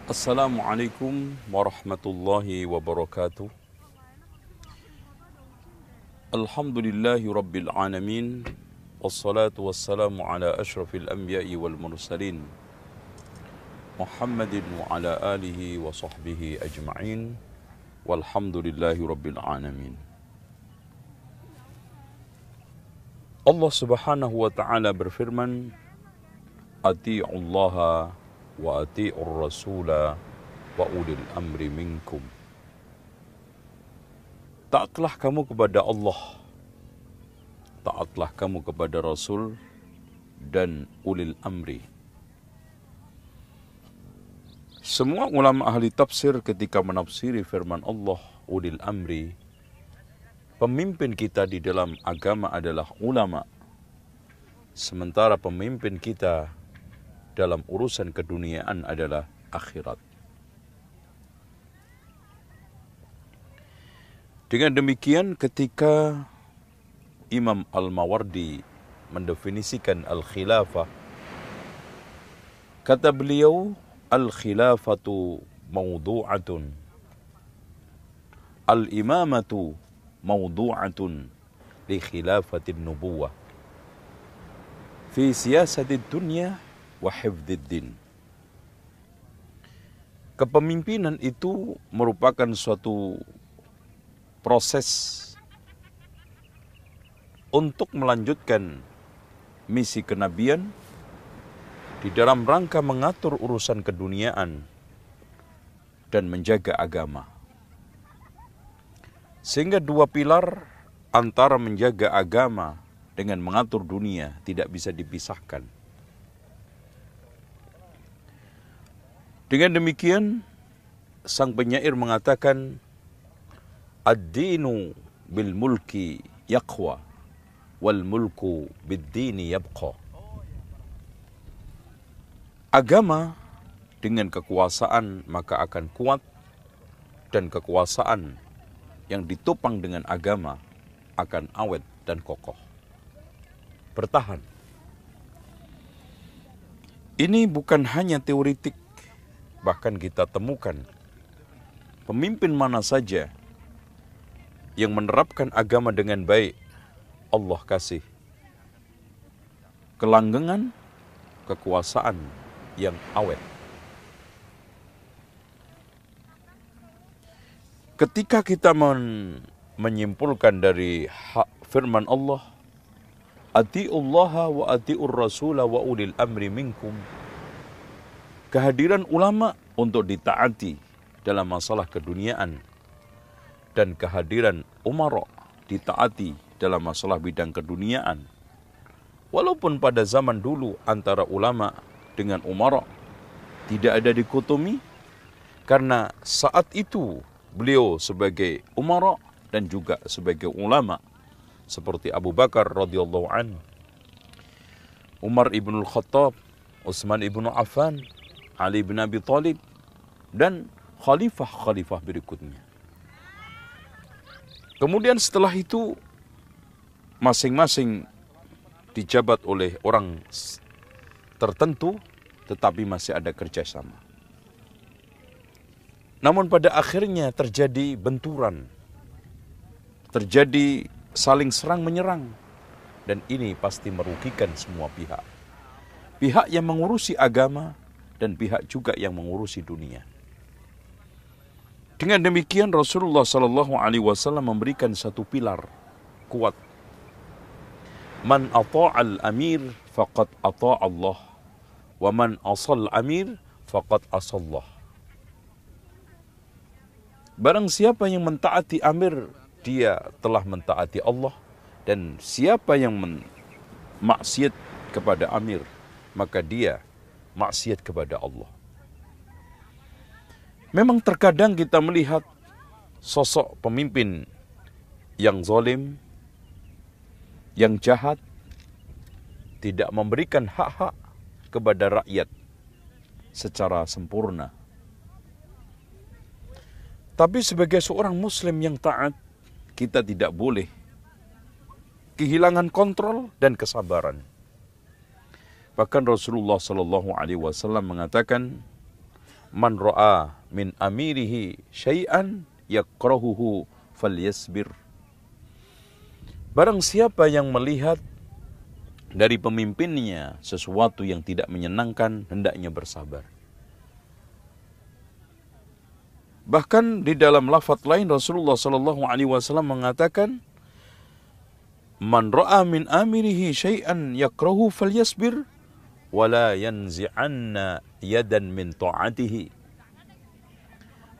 Assalamualaikum warahmatullahi wabarakatuh. Alhamdulillahi rabbil alamin. Wassalatu wassalamu ala ashrafil anbiya'i wal mursalin Muhammadin wa ala alihi wa sahbihi ajma'in. Walhamdulillahi rabbil alamin. Allah subhanahu wa ta'ala berfirman, Ati'ullaha wa ati'ur rasula wa ulil amri minkum. Taatlah kamu kepada Allah, taatlah kamu kepada Rasul dan ulil amri. Semua ulama ahli tafsir ketika menafsiri firman Allah ulil amri, pemimpin kita di dalam agama adalah ulama, sementara pemimpin kita dalam urusan keduniaan adalah akhirat. Dengan demikian, ketika Imam Al-Mawardi mendefinisikan al-khilafah, kata beliau, al-khilafatu mawdu'atun, al-imamatu mawdu'atun li khilafatin nubuwah fi siyasatid dunya wa hifdziddin. Kepemimpinan itu merupakan suatu proses untuk melanjutkan misi kenabian di dalam rangka mengatur urusan keduniaan dan menjaga agama. Sehingga dua pilar antara menjaga agama dengan mengatur dunia tidak bisa dipisahkan. Dengan demikian, sang penyair mengatakan, Ad-dinu bil mulki yaqwa wal mulku bid dini yabqa. Agama dengan kekuasaan maka akan kuat, dan kekuasaan yang ditopang dengan agama akan awet dan kokoh, bertahan. Ini bukan hanya teoretik, bahkan kita temukan pemimpin mana saja yang menerapkan agama dengan baik, Allah kasih kelanggengan kekuasaan yang awet. Ketika kita menyimpulkan dari firman Allah, Ati'ullaha wa ati'ur rasula wa ulil amri minkum, kehadiran ulama untuk ditaati dalam masalah keduniaan dan kehadiran umara ditaati dalam masalah bidang keduniaan. Walaupun pada zaman dulu antara ulama dengan umara tidak ada dikotomi, karena saat itu beliau sebagai umara dan juga sebagai ulama, seperti Abu Bakar radhiyallahu anhu, Umar ibn al-Khattab, Utsman ibn Affan, Ali bin Abi Thalib, dan khalifah-khalifah berikutnya. Kemudian setelah itu masing-masing dijabat oleh orang tertentu, tetapi masih ada kerjasama. Namun pada akhirnya terjadi benturan, terjadi saling serang menyerang, dan ini pasti merugikan semua pihak. Pihak yang mengurusi agama dan pihak juga yang mengurusi dunia. Dengan demikian Rasulullah SAW memberikan satu pilar kuat. Man ata'al amir faqad ata'allah, wa man asal amir faqad asallah. Barang siapa yang mentaati amir, dia telah mentaati Allah, dan siapa yang maksiat kepada amir, maka dia maksiat kepada Allah. Memang terkadang kita melihat sosok pemimpin yang zalim, yang jahat, tidak memberikan hak-hak kepada rakyat secara sempurna. Tapi sebagai seorang muslim yang taat, kita tidak boleh kehilangan kontrol dan kesabaran. Bahkan Rasulullah SAW mengatakan, Man ra'a min amirihi syai'an yakrahuhu falyasbir. Barang siapa yang melihat dari pemimpinnya sesuatu yang tidak menyenangkan, hendaknya bersabar. Bahkan di dalam lafaz lain Rasulullah sallallahu alaihi wasallam mengatakan, "Man ra'a min amirihi syai'an yakrahu falyasbir wala yanzi'anna yadan min ta'atihi."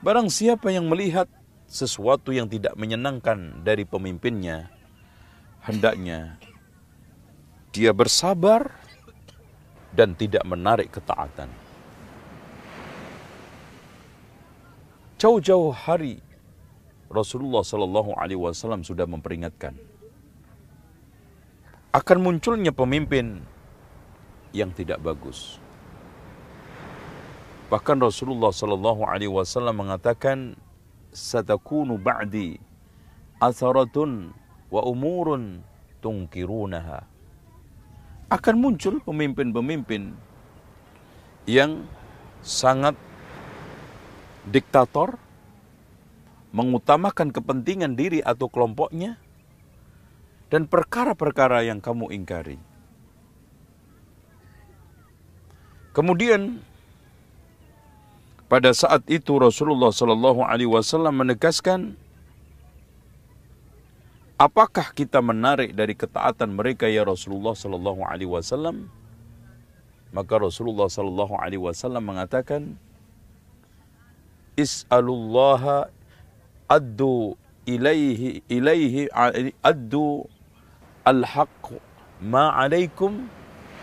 Barang siapa yang melihat sesuatu yang tidak menyenangkan dari pemimpinnya, hendaknya dia bersabar dan tidak menarik ketaatan. Jauh-jauh hari Rasulullah sallallahu alaihi wasallam sudah memperingatkan akan munculnya pemimpin yang tidak bagus. Bahkan Rasulullah sallallahu alaihi wasallam mengatakan, "Satakunu ba'di atharatun wa umurun tungkirunaha." Akan muncul pemimpin-pemimpin yang sangat diktator, mengutamakan kepentingan diri atau kelompoknya, dan perkara-perkara yang kamu ingkari. Kemudian pada saat itu Rasulullah sallallahu alaihi wasallam menegaskan, apakah kita menarik dari ketaatan mereka ya Rasulullah sallallahu alaihi wasallam? Maka Rasulullah sallallahu alaihi wasallam mengatakan, "Is'alullaha addu ilaihi addu al-haqq ma 'alaikum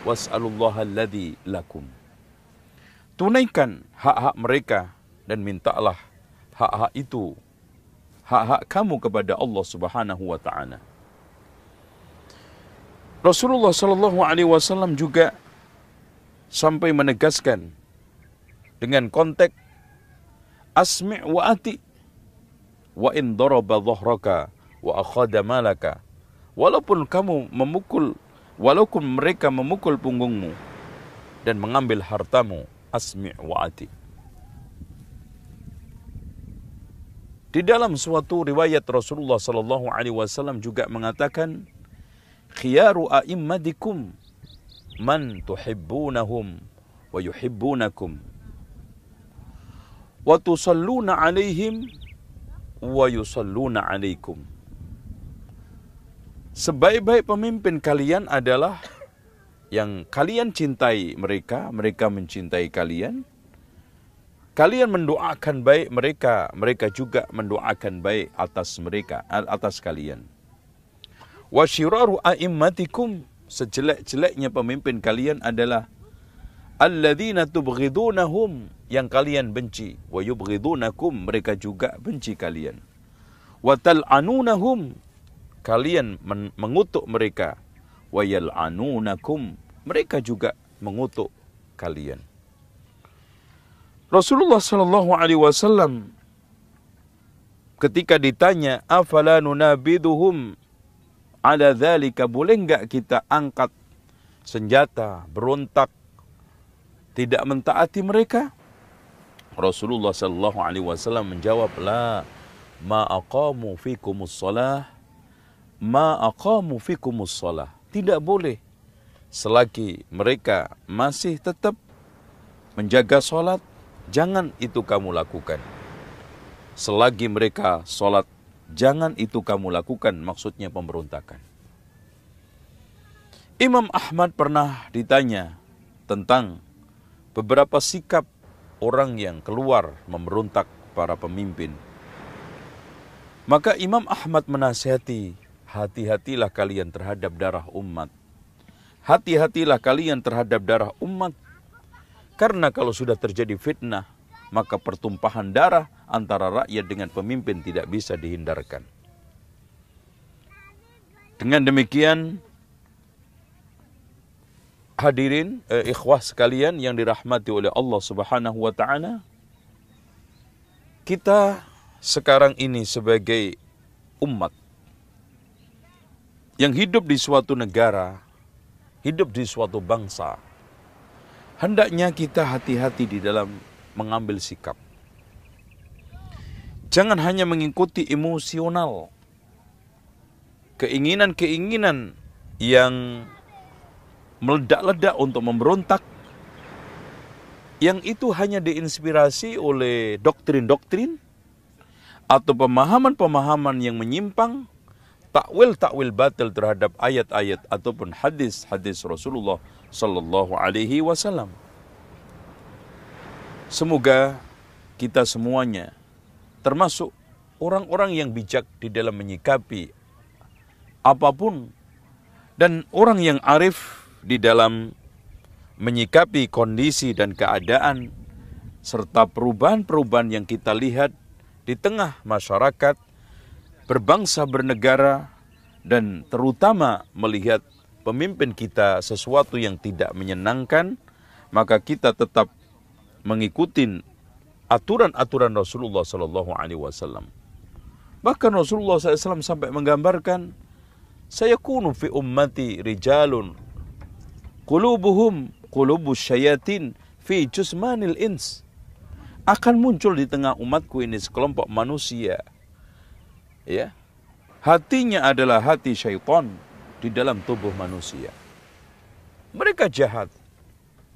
was'alullaha alladhi lakum." Tunaikan hak-hak mereka dan mintalah hak-hak itu, hak-hak kamu kepada Allah Subhanahu wa taala. Rasulullah sallallahu alaihi wasallam juga sampai menegaskan dengan konteks asmi' wa ati wa in daraba dhahraka wa akhadha malaka. Walaupun mereka memukul punggungmu dan mengambil hartamu, asmi' wa ati. Di dalam suatu riwayat Rasulullah sallallahu alaihi wasallam juga mengatakan, "Khiyaru a'immatikum man tuhibbunahum wa yuhibbunakum wa tusalluna 'alaihim wa yusalluna 'alaikum." Sebaik-baik pemimpin kalian adalah yang kalian cintai mereka, mereka mencintai kalian. Kalian mendoakan baik mereka, mereka juga mendoakan baik atas kalian. Wa syiraru a'immatikum, sejelek-jeleknya pemimpin kalian adalah alladzina tubghidunahum, yang kalian benci, wa yubghidunakum, mereka juga benci kalian. Wa tal'anunahum, kalian mengutuk mereka, wa yal'anunakum, mereka juga mengutuk kalian. Rasulullah sallallahu alaihi wasallam ketika ditanya, afala nunabiduhum ala dzalika, boleh enggak kita angkat senjata, berontak, tidak mentaati mereka? Rasulullah sallallahu alaihi wasallam menjawab, la ma aqamu fikumus shalah, ma aqamu fikumus shalah. Tidak boleh selagi mereka masih tetap menjaga salat, jangan itu kamu lakukan. Selagi mereka salat, jangan itu kamu lakukan, maksudnya pemberontakan. Imam Ahmad pernah ditanya tentang beberapa sikap orang yang keluar memberontak para pemimpin. Maka Imam Ahmad menasihati, hati-hatilah kalian terhadap darah umat. Hati-hatilah kalian terhadap darah umat. Karena kalau sudah terjadi fitnah, maka pertumpahan darah antara rakyat dengan pemimpin tidak bisa dihindarkan. Dengan demikian, hadirin, ikhwah sekalian yang dirahmati oleh Allah Subhanahu wa taala, kita sekarang ini sebagai umat yang hidup di suatu negara, hidup di suatu bangsa, hendaknya kita hati-hati di dalam mengambil sikap. Jangan hanya mengikuti emosional, keinginan-keinginan yang meledak-ledak untuk memberontak, yang itu hanya diinspirasi oleh doktrin-doktrin atau pemahaman-pemahaman yang menyimpang, takwil-takwil batil terhadap ayat-ayat ataupun hadis-hadis Rasulullah sallallahu alaihi wasallam. Semoga kita semuanya termasuk orang-orang yang bijak di dalam menyikapi apapun dan orang yang arif di dalam menyikapi kondisi dan keadaan serta perubahan-perubahan yang kita lihat di tengah masyarakat, berbangsa, bernegara, dan terutama melihat pemimpin kita sesuatu yang tidak menyenangkan, maka kita tetap mengikuti aturan-aturan Rasulullah Sallallahu Alaihi Wasallam. Bahkan Rasulullah SAW sampai menggambarkan, sayakunu fi ummati rijalun qulubuhum qulubus syayatin fi jusmanil ins. Akan muncul di tengah umatku ini sekelompok manusia, ya, hatinya adalah hati syaitan di dalam tubuh manusia. Mereka jahat,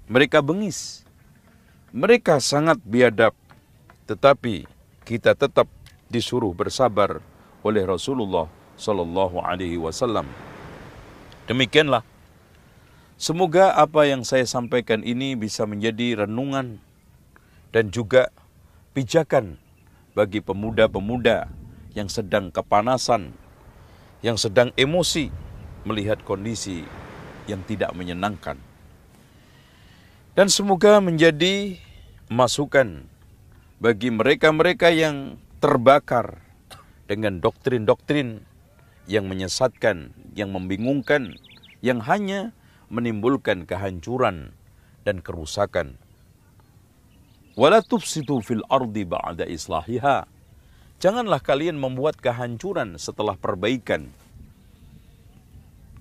mereka bengis, mereka sangat biadab, tetapi kita tetap disuruh bersabar oleh Rasulullah sallallahu alaihi wasallam. Demikianlah, semoga apa yang saya sampaikan ini bisa menjadi renungan dan juga pijakan bagi pemuda-pemuda yang sedang kepanasan, yang sedang emosi melihat kondisi yang tidak menyenangkan. Dan semoga menjadi masukan bagi mereka-mereka yang terbakar dengan doktrin-doktrin yang menyesatkan, yang membingungkan, yang hanya menimbulkan kehancuran dan kerusakan. Wala tufsidu fil ardi ba'da islahiha. Janganlah kalian membuat kehancuran setelah perbaikan.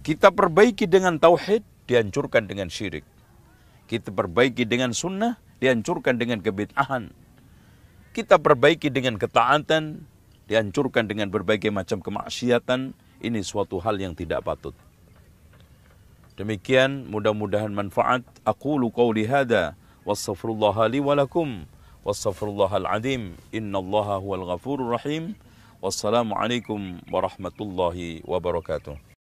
Kita perbaiki dengan tauhid, dihancurkan dengan syirik. Kita perbaiki dengan sunnah, dihancurkan dengan kebid'ahan. Kita perbaiki dengan ketaatan, dihancurkan dengan berbagai macam kemaksiatan. Ini suatu hal yang tidak patut. Demikian, mudah-mudahan manfaat. Aqulu qawli hadha wastaghfirullah li wa lakum wastaghfirullahal azim. Innallaha huwal ghafurur rahim. Wassalamu alaikum warahmatullahi wabarakatuh.